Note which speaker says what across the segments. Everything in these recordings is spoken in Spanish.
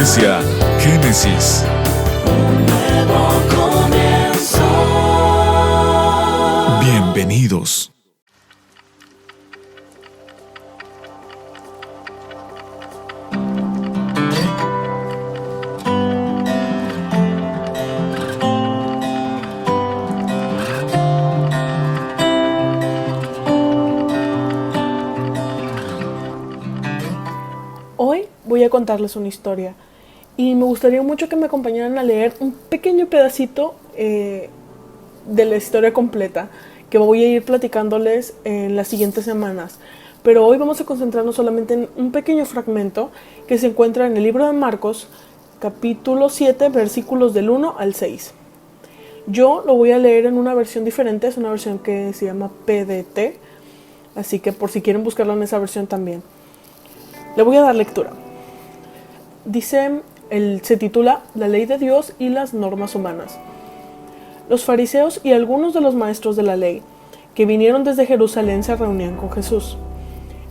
Speaker 1: Iglesia Génesis.
Speaker 2: Un nuevo comienzo.
Speaker 1: Bienvenidos.
Speaker 3: Hoy voy a contarles una historia y me gustaría mucho que me acompañaran a leer un pequeño pedacito de la historia completa que voy a ir platicándoles en las siguientes semanas. Pero hoy vamos a concentrarnos solamente en un pequeño fragmento que se encuentra en el libro de Marcos, capítulo 7, versículos del 1 al 6. Yo lo voy a leer en una versión diferente, es una versión que se llama PDT, así que por si quieren buscarlo en esa versión también. Le voy a dar lectura. Se titula La ley de Dios y las normas humanas. Los fariseos y algunos de los maestros de la ley que vinieron desde Jerusalén se reunían con Jesús.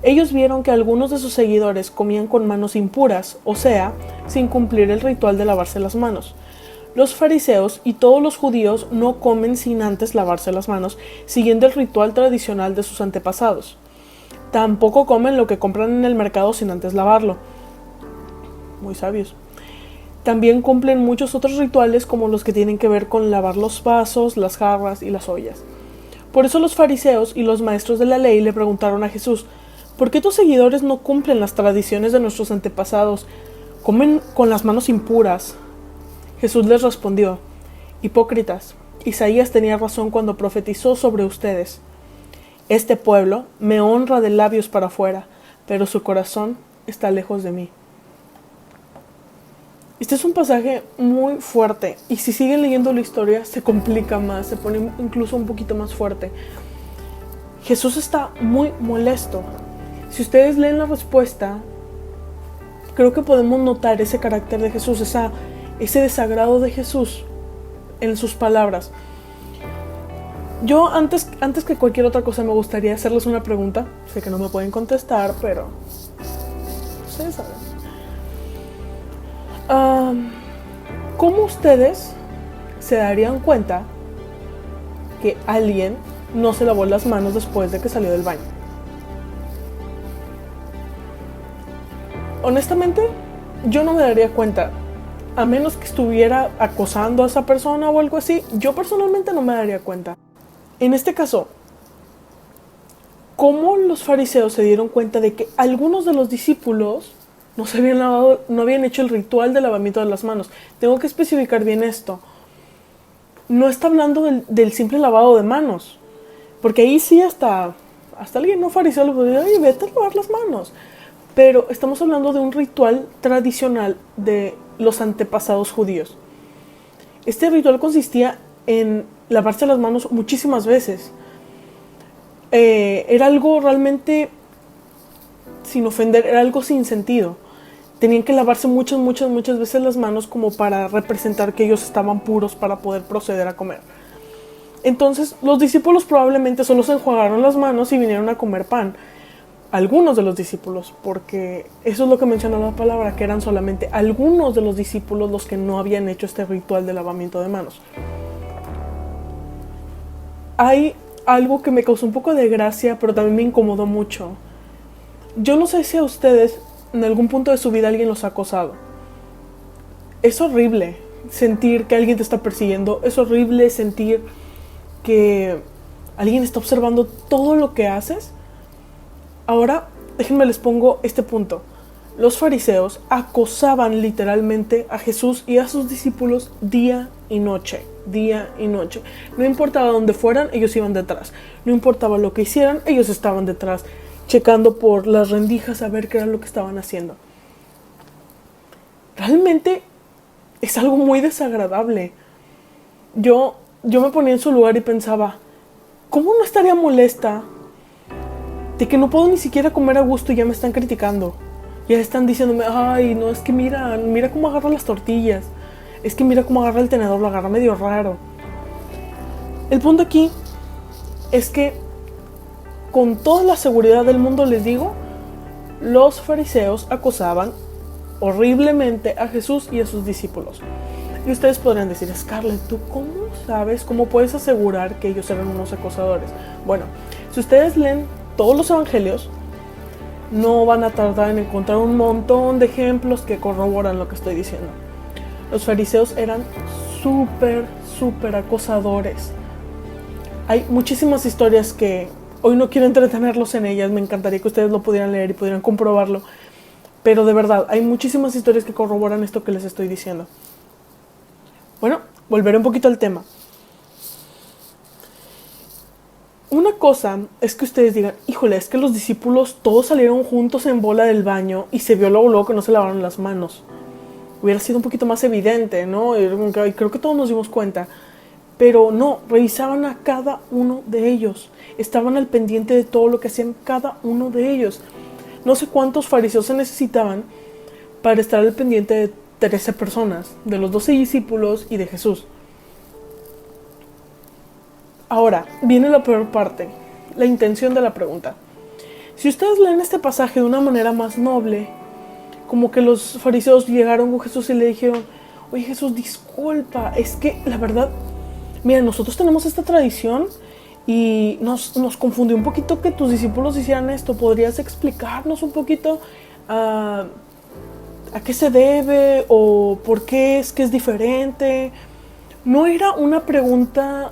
Speaker 3: Ellos vieron que algunos de sus seguidores comían con manos impuras, o sea, sin cumplir el ritual de lavarse las manos. Los fariseos y todos los judíos no comen sin antes lavarse las manos, siguiendo el ritual tradicional de sus antepasados. Tampoco comen lo que compran en el mercado sin antes lavarlo. Muy sabios. También cumplen muchos otros rituales como los que tienen que ver con lavar los vasos, las jarras y las ollas. Por eso los fariseos y los maestros de la ley le preguntaron a Jesús: ¿por qué tus seguidores no cumplen las tradiciones de nuestros antepasados? Comen con las manos impuras. Jesús les respondió: hipócritas, Isaías tenía razón cuando profetizó sobre ustedes. Este pueblo me honra de labios para afuera, pero su corazón está lejos de mí. Este es un pasaje muy fuerte y si siguen leyendo la historia se complica más, se pone incluso un poquito más fuerte. Jesús está muy molesto. Si ustedes leen la respuesta, creo que podemos notar ese carácter de Jesús, ese desagrado de Jesús en sus palabras. Yo antes que cualquier otra cosa me gustaría hacerles una pregunta. Sé que no me pueden contestar, pero ustedes saben. ¿Cómo ustedes se darían cuenta que alguien no se lavó las manos después de que salió del baño? Honestamente, yo no me daría cuenta. A menos que estuviera acosando a esa persona o algo así, yo personalmente no me daría cuenta. En este caso, ¿cómo los fariseos se dieron cuenta de que algunos de los discípulos no habían hecho el ritual de lavamiento de las manos? Tengo que especificar bien esto. No está hablando del simple lavado de manos, porque ahí sí hasta alguien no fariseo le podría decir: vete a lavar las manos. Pero estamos hablando de un ritual tradicional de los antepasados judíos. Este ritual consistía en lavarse las manos muchísimas veces. Era algo realmente, sin ofender, era algo sin sentido. Tenían que lavarse muchas veces las manos como para representar que ellos estaban puros para poder proceder a comer. Entonces los discípulos probablemente solo se enjuagaron las manos y vinieron a comer pan. Algunos de los discípulos, porque eso es lo que menciona la palabra, que eran solamente algunos de los discípulos los que no habían hecho este ritual de lavamiento de manos. Hay algo que me causó un poco de gracia, pero también me incomodó mucho. Yo no sé si a ustedes en algún punto de su vida alguien los ha acosado. Es horrible sentir que alguien te está persiguiendo. Es horrible sentir que alguien está observando todo lo que haces. Ahora, déjenme les pongo este punto. Los fariseos acosaban literalmente a Jesús y a sus discípulos día y noche. No importaba dónde fueran, ellos iban detrás. No importaba lo que hicieran, ellos estaban detrás, checando por las rendijas a ver qué era lo que estaban haciendo. Realmente es algo muy desagradable. Yo me ponía en su lugar y pensaba: ¿cómo no estaría molesta de que no puedo ni siquiera comer a gusto y ya me están criticando? Ya están diciéndome: ay, no, es que mira cómo agarra las tortillas. Es que mira cómo agarra el tenedor, lo agarra medio raro. El punto aquí es que con toda la seguridad del mundo les digo, los fariseos acosaban horriblemente a Jesús y a sus discípulos. Y ustedes podrían decir, Scarlett, ¿tú cómo sabes, cómo puedes asegurar que ellos eran unos acosadores? Bueno, si ustedes leen todos los evangelios, no van a tardar en encontrar un montón de ejemplos que corroboran lo que estoy diciendo. Los fariseos eran súper acosadores. Hay muchísimas historias que hoy no quiero entretenerlos en ellas, me encantaría que ustedes lo pudieran leer y pudieran comprobarlo, pero de verdad, hay muchísimas historias que corroboran esto que les estoy diciendo. Bueno, volveré un poquito al tema. Una cosa es que ustedes digan, híjole, es que los discípulos todos salieron juntos en bola del baño y se vio luego que no se lavaron las manos. Hubiera sido un poquito más evidente, ¿no? Y creo que todos nos dimos cuenta. Pero no, revisaban a cada uno de ellos. Estaban al pendiente de todo lo que hacían cada uno de ellos. No sé cuántos fariseos se necesitaban para estar al pendiente de 13 personas, de los 12 discípulos y de Jesús. Ahora, viene la peor parte, la intención de la pregunta. Si ustedes leen este pasaje de una manera más noble, como que los fariseos llegaron con Jesús y le dijeron, oye Jesús, disculpa, es que la verdad, mira, nosotros tenemos esta tradición y nos confundió un poquito que tus discípulos hicieran esto. ¿Podrías explicarnos un poquito a qué se debe o por qué es que es diferente? No era una pregunta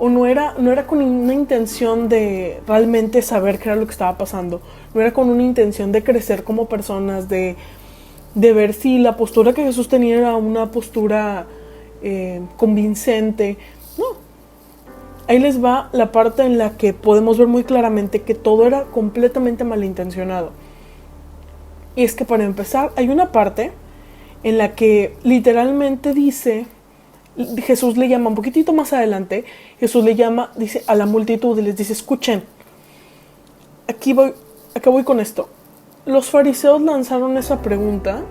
Speaker 3: o no era con una intención de realmente saber qué era lo que estaba pasando. No era con una intención de crecer como personas, de ver si la postura que Jesús tenía era una postura convincente. No. Ahí les va la parte en la que podemos ver muy claramente que todo era completamente malintencionado. Y es que para empezar, hay una parte en la que literalmente dice, Jesús le llama un poquitito más adelante, Jesús le llama, dice a la multitud y les dice, escuchen, acá voy con esto. Los fariseos lanzaron esa pregunta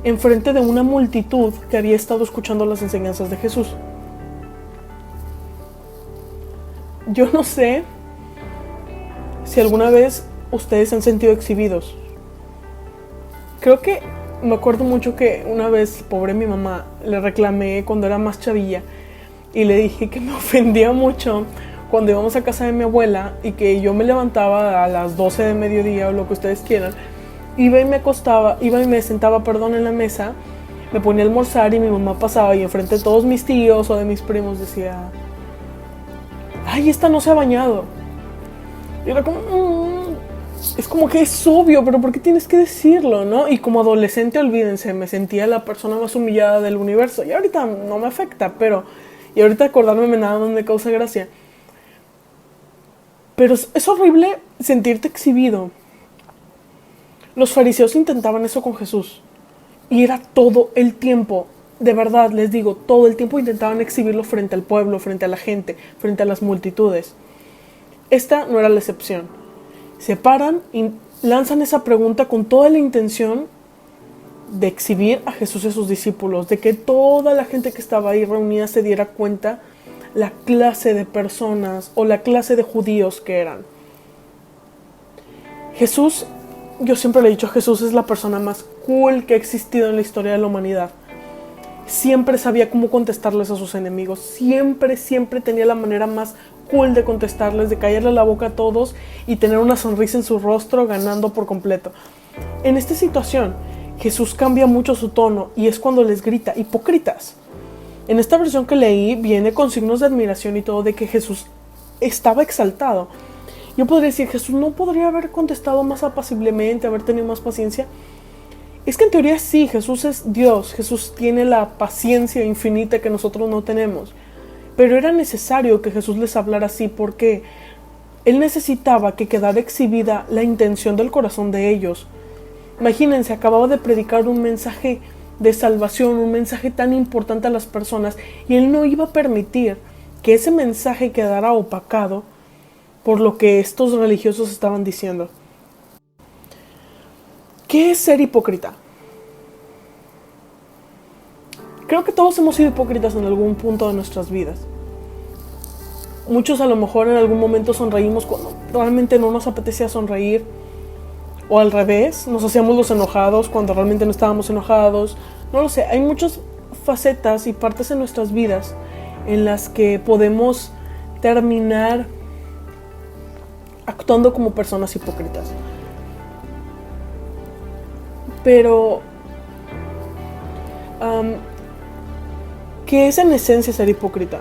Speaker 3: enfrente de una multitud que había estado escuchando las enseñanzas de Jesús. Yo no sé si alguna vez ustedes se han sentido exhibidos. Creo que me acuerdo mucho que una vez, pobre mi mamá, le reclamé cuando era más chavilla y le dije que me ofendía mucho cuando íbamos a casa de mi abuela y que yo me levantaba a las 12 de mediodía o lo que ustedes quieran, iba y me sentaba en la mesa, me ponía a almorzar y mi mamá pasaba y enfrente de todos mis tíos o de mis primos decía, ay, esta no se ha bañado. Y era como, es como que es obvio, pero ¿por qué tienes que decirlo, no? Y como adolescente, olvídense, me sentía la persona más humillada del universo. Y ahorita no me afecta, y ahorita acordarme nada más me causa gracia. Pero es horrible sentirte exhibido. Los fariseos intentaban eso con Jesús. Y era todo el tiempo. De verdad, les digo, todo el tiempo intentaban exhibirlo frente al pueblo, frente a la gente, frente a las multitudes. Esta no era la excepción. Se paran y lanzan esa pregunta con toda la intención de exhibir a Jesús y a sus discípulos, de que toda la gente que estaba ahí reunida se diera cuenta la clase de personas o la clase de judíos que eran. Jesús, yo siempre le he dicho, Jesús es la persona más cool que ha existido en la historia de la humanidad. Siempre sabía cómo contestarles a sus enemigos, siempre tenía la manera más cool de contestarles, de callarle la boca a todos y tener una sonrisa en su rostro, ganando por completo. En esta situación, Jesús cambia mucho su tono y es cuando les grita, hipócritas. En esta versión que leí viene con signos de admiración y todo, de que Jesús estaba exaltado. Yo podría decir, Jesús no podría haber contestado más apaciblemente, haber tenido más paciencia. Es que en teoría sí, Jesús es Dios, Jesús tiene la paciencia infinita que nosotros no tenemos. Pero era necesario que Jesús les hablara así porque Él necesitaba que quedara exhibida la intención del corazón de ellos. Imagínense, acababa de predicar un mensaje de salvación, un mensaje tan importante a las personas, y Él no iba a permitir que ese mensaje quedara opacado por lo que estos religiosos estaban diciendo. ¿Qué es ser hipócrita? Creo que todos hemos sido hipócritas en algún punto de nuestras vidas. Muchos a lo mejor en algún momento sonreímos cuando realmente no nos apetecía sonreír. O al revés, nos hacíamos los enojados cuando realmente no estábamos enojados. No lo sé, hay muchas facetas y partes en nuestras vidas en las que podemos terminar actuando como personas hipócritas. Pero, ¿qué es en esencia ser hipócrita?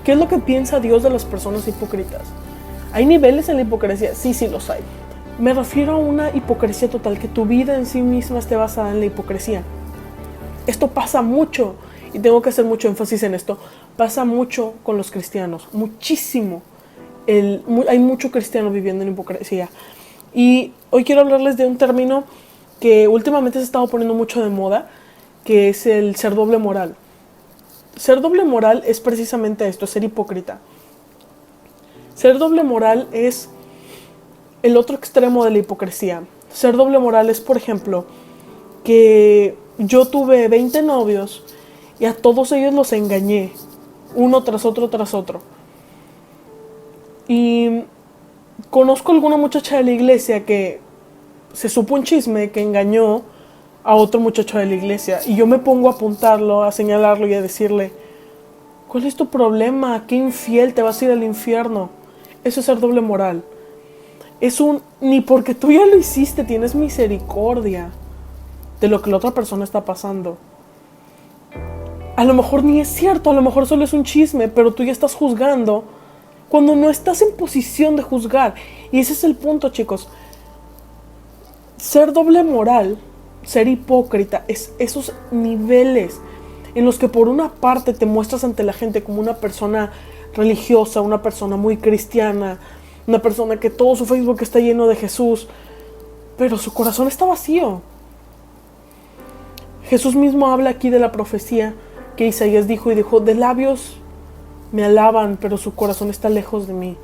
Speaker 3: ¿Qué es lo que piensa Dios de las personas hipócritas? ¿Hay niveles en la hipocresía? Sí, los hay. Me refiero a una hipocresía total, que tu vida en sí misma esté basada en la hipocresía. Esto pasa mucho, y tengo que hacer mucho énfasis en esto, pasa mucho con los cristianos, muchísimo. Hay mucho cristiano viviendo en hipocresía. Y hoy quiero hablarles de un término que últimamente se ha estado poniendo mucho de moda, que es el ser doble moral. Ser doble moral es precisamente esto, ser hipócrita. Ser doble moral es el otro extremo de la hipocresía. Ser doble moral es, por ejemplo, que yo tuve 20 novios y a todos ellos los engañé, uno tras otro tras otro. Y conozco alguna muchacha de la iglesia que se supo un chisme que engañó a otro muchacho de la iglesia. Y yo me pongo a apuntarlo, a señalarlo y a decirle: ¿cuál es tu problema? ¿Qué infiel? Te vas a ir al infierno. Eso es ser doble moral. Es ni porque tú ya lo hiciste tienes misericordia de lo que la otra persona está pasando. A lo mejor ni es cierto, a lo mejor solo es un chisme, pero tú ya estás juzgando cuando no estás en posición de juzgar. Y ese es el punto, chicos. Ser doble moral, ser hipócrita, es esos niveles en los que por una parte te muestras ante la gente como una persona religiosa, una persona muy cristiana, una persona que todo su Facebook está lleno de Jesús, pero su corazón está vacío. Jesús mismo habla aquí de la profecía que Isaías dijo, de labios me alaban, pero su corazón está lejos de mí.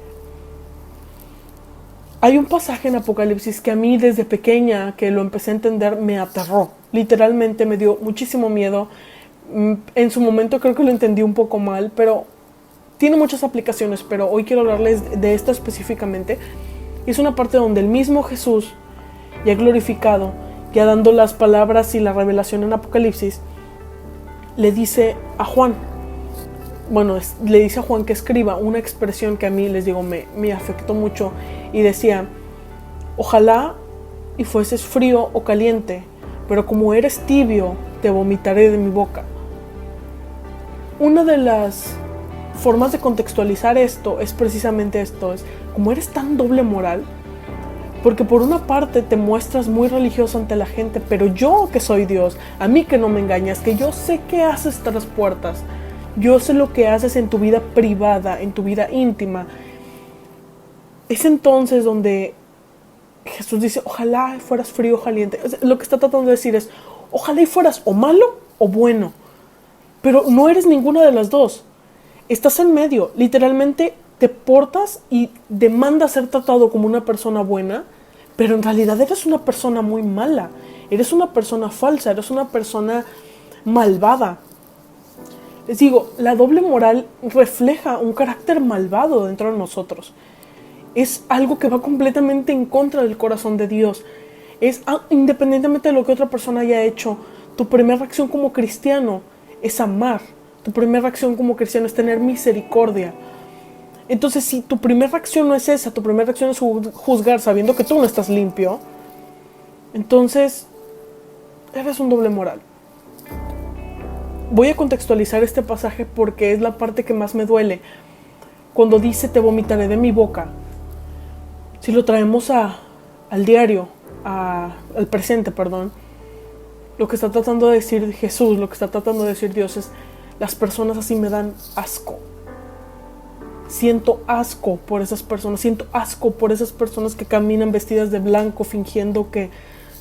Speaker 3: Hay un pasaje en Apocalipsis que a mí desde pequeña, que lo empecé a entender, me aterró. Literalmente me dio muchísimo miedo. En su momento creo que lo entendí un poco mal, pero tiene muchas aplicaciones, pero hoy quiero hablarles de esta específicamente. Es una parte donde el mismo Jesús, ya glorificado, ya dando las palabras y la revelación en Apocalipsis, le dice a Juan, le dice a Juan que escriba una expresión que a mí, les digo, me afectó mucho, y decía: ojalá y fueses frío o caliente, pero como eres tibio, te vomitaré de mi boca. Una de las formas de contextualizar esto es precisamente esto, es como eres tan doble moral, porque por una parte te muestras muy religioso ante la gente, pero yo que soy Dios, a mí que no me engañas, que yo sé qué haces tras puertas, yo sé lo que haces en tu vida privada, en tu vida íntima. Es entonces donde Jesús dice: ojalá fueras frío o caliente. Lo que está tratando de decir es: ojalá y fueras o malo o bueno, pero no eres ninguna de las dos. Estás en medio, literalmente te portas y demandas ser tratado como una persona buena, pero en realidad eres una persona muy mala, eres una persona falsa, eres una persona malvada. Les digo, la doble moral refleja un carácter malvado dentro de nosotros. Es algo que va completamente en contra del corazón de Dios. Independientemente de lo que otra persona haya hecho, tu primera reacción como cristiano es amar. Tu primera reacción como cristiano es tener misericordia. Entonces, si tu primera reacción no es esa, tu primera reacción es juzgar sabiendo que tú no estás limpio, entonces eres un doble moral. Voy a contextualizar este pasaje porque es la parte que más me duele. Cuando dice: te vomitaré de mi boca. Si lo traemos al diario, al presente, lo que está tratando de decir Jesús, lo que está tratando de decir Dios es: las personas así me dan asco. Siento asco por esas personas, siento asco por esas personas que caminan vestidas de blanco fingiendo que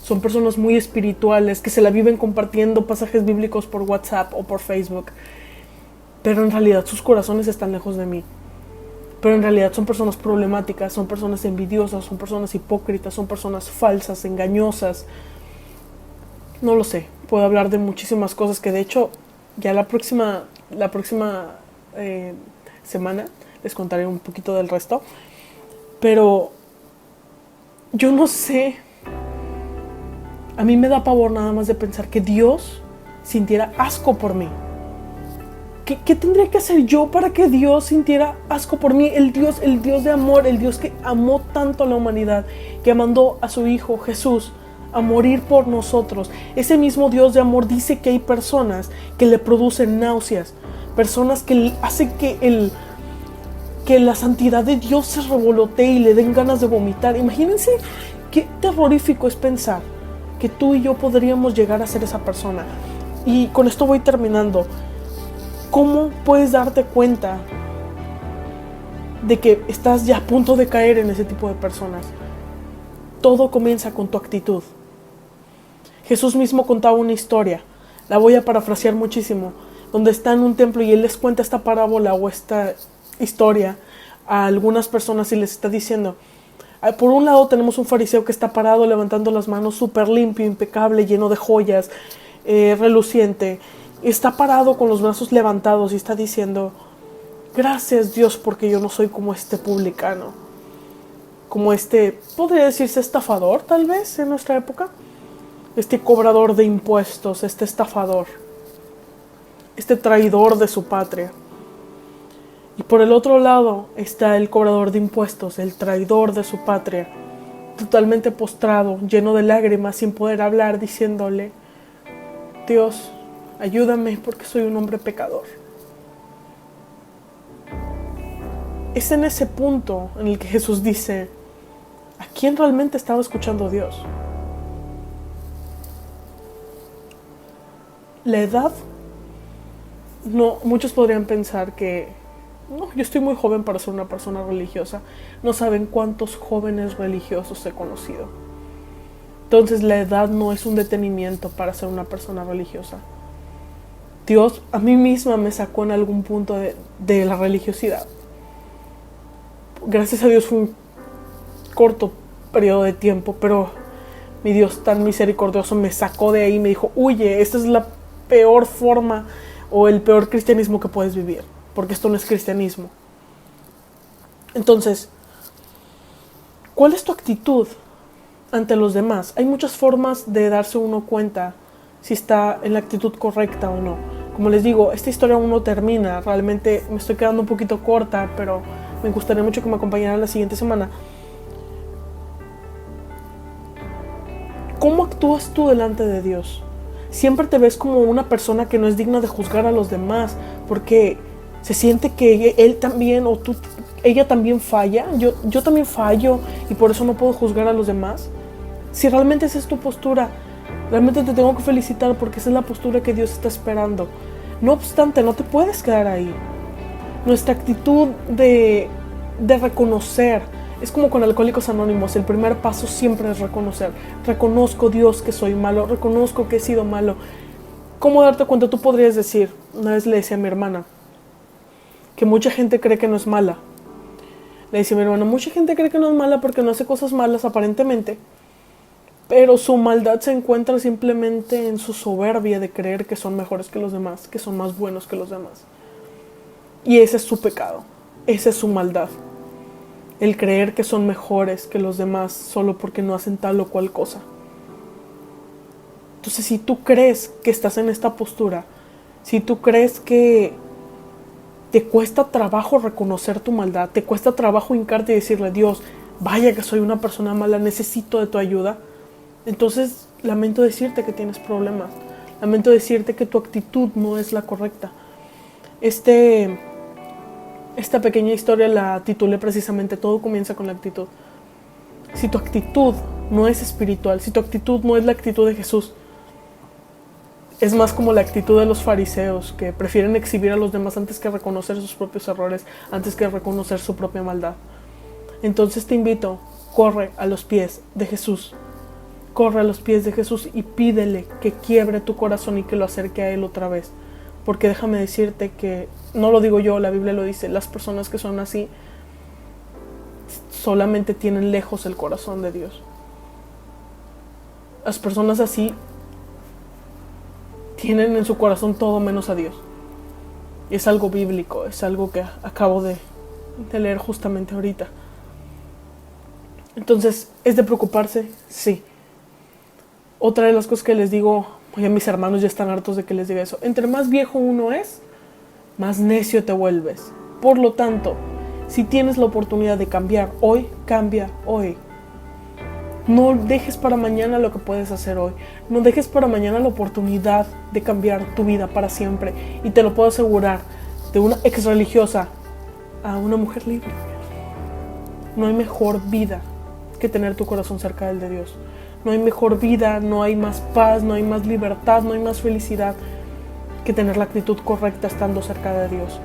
Speaker 3: son personas muy espirituales, que se la viven compartiendo pasajes bíblicos por WhatsApp o por Facebook, pero en realidad sus corazones están lejos de mí. Pero en realidad son personas problemáticas, son personas envidiosas, son personas hipócritas, son personas falsas, engañosas. No lo sé, puedo hablar de muchísimas cosas que de hecho ya la próxima semana les contaré un poquito del resto. Pero yo no sé A mí me da pavor nada más de pensar que Dios sintiera asco por mí. ¿Qué tendría que hacer yo para que Dios sintiera asco por mí? El Dios de amor, el Dios que amó tanto a la humanidad, que mandó a su Hijo Jesús a morir por nosotros. Ese mismo Dios de amor dice que hay personas que le producen náuseas, personas que hacen que la santidad de Dios se revolotee y le den ganas de vomitar. Imagínense qué terrorífico es pensar que tú y yo podríamos llegar a ser esa persona. Y con esto voy terminando. ¿Cómo puedes darte cuenta de que estás ya a punto de caer en ese tipo de personas? Todo comienza con tu actitud. Jesús mismo contaba una historia, la voy a parafrasear muchísimo, donde está en un templo y Él les cuenta esta parábola o esta historia a algunas personas y les está diciendo: por un lado tenemos un fariseo que está parado levantando las manos, súper limpio, impecable, lleno de joyas, reluciente. Está parado con los brazos levantados y está diciendo: gracias Dios porque yo no soy como este publicano, como este, podría decirse estafador tal vez en nuestra época, este cobrador de impuestos, este estafador, este traidor de su patria. Y por el otro lado está el cobrador de impuestos, el traidor de su patria, totalmente postrado, lleno de lágrimas, sin poder hablar, diciéndole: Dios, ayúdame porque soy un hombre pecador. Es en ese punto en el que Jesús dice: ¿a quién realmente estaba escuchando Dios? La edad, no, muchos podrían pensar que no, yo estoy muy joven para ser una persona religiosa. No saben cuántos jóvenes religiosos he conocido. Entonces la edad no es un detenimiento para ser una persona religiosa. Dios a mí misma me sacó en algún punto de la religiosidad. Gracias a Dios fue un corto periodo de tiempo, pero mi Dios tan misericordioso me sacó de ahí y me dijo: huye, esta es la peor forma o el peor cristianismo que puedes vivir, porque esto no es cristianismo. Entonces, ¿cuál es tu actitud ante los demás? Hay muchas formas de darse uno cuenta si está en la actitud correcta o no. Como les digo, esta historia aún no termina. Realmente me estoy quedando un poquito corta, pero me gustaría mucho que me acompañaran la siguiente semana. ¿Cómo actúas tú delante de Dios? Siempre te ves como una persona que no es digna de juzgar a los demás, porque se siente que él también o ella también falla. Yo también fallo y por eso no puedo juzgar a los demás. Si realmente esa es tu postura, realmente te tengo que felicitar, porque esa es la postura que Dios está esperando. No obstante, no te puedes quedar ahí. Nuestra actitud de reconocer es como con Alcohólicos Anónimos. El primer paso siempre es reconocer. Reconozco, Dios, que soy malo. Reconozco que he sido malo. ¿Cómo darte cuenta? Tú podrías decir, una vez le decía a mi hermana, que mucha gente cree que no es mala. Le decía a mi hermana: mucha gente cree que no es mala porque no hace cosas malas aparentemente, pero su maldad se encuentra simplemente en su soberbia de creer que son mejores que los demás, que son más buenos que los demás. Y ese es su pecado, esa es su maldad. El creer que son mejores que los demás solo porque no hacen tal o cual cosa. Entonces, si tú crees que estás en esta postura, si tú crees que te cuesta trabajo reconocer tu maldad, te cuesta trabajo hincarte y decirle: Dios, vaya que soy una persona mala, necesito de tu ayuda, entonces lamento decirte que tienes problemas. Lamento decirte que tu actitud no es la correcta. Esta pequeña historia la titulé precisamente Todo comienza con la actitud. Si tu actitud no es espiritual, si tu actitud no es la actitud de Jesús, es más como la actitud de los fariseos, que prefieren exhibir a los demás antes que reconocer sus propios errores, antes que reconocer su propia maldad. Entonces te invito, corre a los pies de Jesús. Corre a los pies de Jesús y pídele que quiebre tu corazón y que lo acerque a Él otra vez. Porque déjame decirte que, no lo digo yo, la Biblia lo dice, las personas que son así solamente tienen lejos el corazón de Dios. Las personas así tienen en su corazón todo menos a Dios. Y es algo bíblico, es algo que acabo de leer justamente ahorita. Entonces, ¿es de preocuparse? Sí. Otra de las cosas que les digo, oye, mis hermanos ya están hartos de que les diga eso, entre más viejo uno es, más necio te vuelves. Por lo tanto, si tienes la oportunidad de cambiar hoy, cambia hoy. No dejes para mañana lo que puedes hacer hoy. No dejes para mañana la oportunidad de cambiar tu vida para siempre. Y te lo puedo asegurar, de una ex religiosa a una mujer libre. No hay mejor vida que tener tu corazón cerca del de Dios. No hay mejor vida, no hay más paz, no hay más libertad, no hay más felicidad que tener la actitud correcta estando cerca de Dios.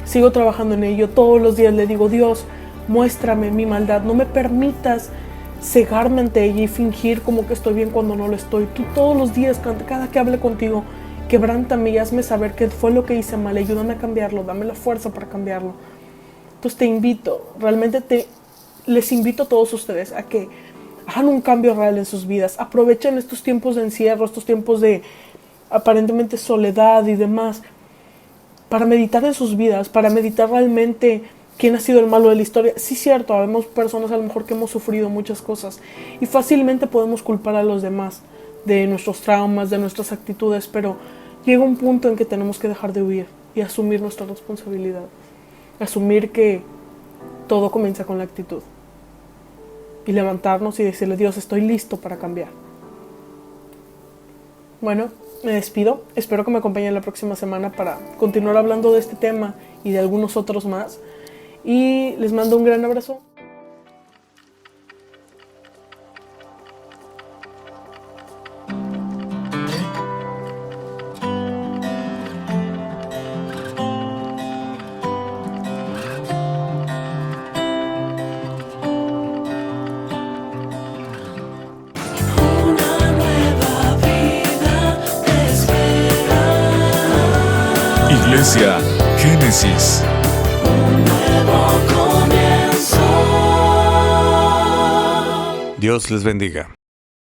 Speaker 3: Sigo trabajando en ello. Todos los días le digo, Dios, muéstrame mi maldad. No me permitas cegarme ante ella y fingir como que estoy bien cuando no lo estoy. Tú todos los días, cada que hable contigo, quebrántame y hazme saber qué fue lo que hice mal. Ayúdame a cambiarlo, dame la fuerza para cambiarlo. Entonces te invito, realmente les invito a todos ustedes a que hagan un cambio real en sus vidas. Aprovechen estos tiempos de encierro, estos tiempos de aparentemente soledad y demás, para meditar en sus vidas, para meditar realmente quién ha sido el malo de la historia. Sí, cierto, habemos personas a lo mejor que hemos sufrido muchas cosas y fácilmente podemos culpar a los demás de nuestros traumas, de nuestras actitudes, pero llega un punto en que tenemos que dejar de huir y asumir nuestra responsabilidad. Asumir que todo comienza con la actitud. Y levantarnos y decirle, Dios, estoy listo para cambiar. Bueno, me despido. Espero que me acompañen la próxima semana para continuar hablando de este tema y de algunos otros más. Y les mando un gran abrazo.
Speaker 2: Una nueva vida te espera.
Speaker 1: Iglesia Génesis.
Speaker 2: Un nuevo comienzo.
Speaker 4: Dios les bendiga.